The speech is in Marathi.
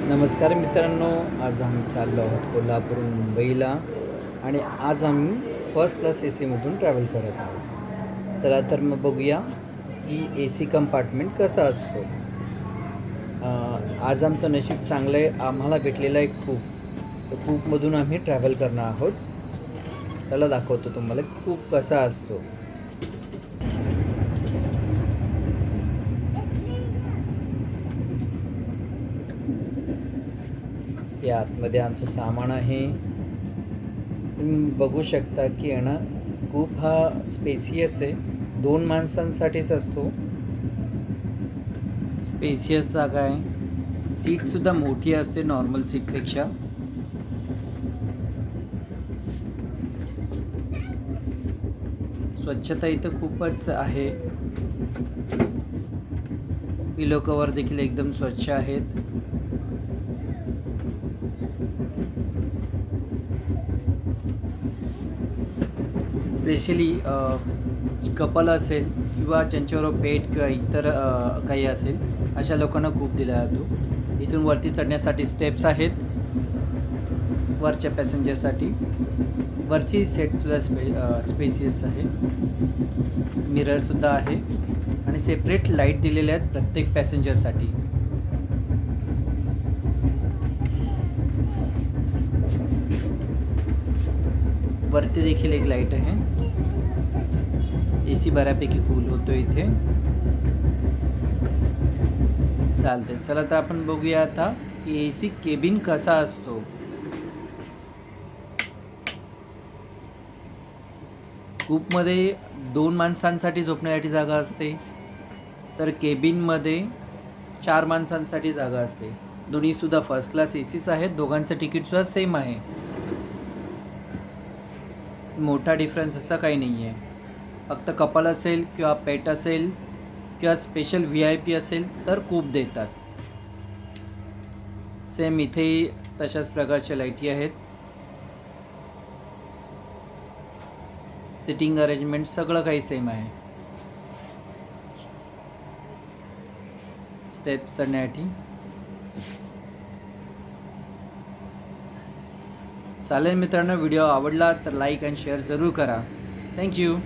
नमस्कार मित्रांनो, आज आम्ही चाललो आहोत कोल्हापूरहून मुंबईला आणि आज आम्ही फर्स्ट क्लास ए सीमधून ट्रॅव्हल करत आहोत. चला तर मग बघूया की ए सी कंपार्टमेंट कसा असतो. आज आमचं नशीब चांगलं आहे, आम्हाला भेटलेलं आहे कूपमधून आम्ही ट्रॅव्हल करणार आहोत. चला दाखवतो तुम्हाला कूप कसा असतो. या आतमध्ये आमचं सामान आहे. तुम्ही बघू शकता की आहे ना, कूप हा स्पेसियस आहे. 2 माणसांसाठीच असतो. स्पेसियस जागा आहे. सीटसुद्धा मोठी असते नॉर्मल सीटपेक्षा. स्वच्छता इथं खूपच आहे. पिलो कवर देखील एकदम स्वच्छ आहेत. स्पेशली कपल असेल किंवा ज्यांच्याबरोबर पेट किंवा इतर काही असेल अशा लोकांना खूप दिला जातो. इथून वरती चढण्यासाठी स्टेप्स आहेत वरच्या पॅसेंजरसाठी. वरची सेटसुद्धा स्पेसियस आहे. मिररसुद्धा आहे आणि सेपरेट लाईट दिलेल्या आहेत प्रत्येक पॅसेंजरसाठी. वरती देखील एक लाईट आहे. ए सी बऱ्यापैकी कूल होतो इथे. चालते, चला तर आपण बघूया आता की ए सी केबिन कसा असतो. कूपमध्ये 2 माणसांसाठी झोपण्यासाठी जागा असते, तर केबिनमध्ये 4 माणसांसाठी जागा असते. दोन्हीसुद्धा फर्स्ट क्लास ए सीच आहेत. दोघांचं तिकीटसुद्धा सेम आहे. मोठा डिफरन्स असा काही नाही आहे. फक्त कपल असेल किंवा पेट असेल किंवा स्पेशल VIP असेल तर कूप देतात. सेम इथेही तशाच प्रकारच्या लाईटी आहेत. सिटिंग अरेंजमेंट सगळं काही सेम आहे. स्टेप्स चढण्यासाठी. चालेल मित्रांनो, व्हिडिओ आवडला तर लाईक आणि शेअर जरूर करा. थँक्यू.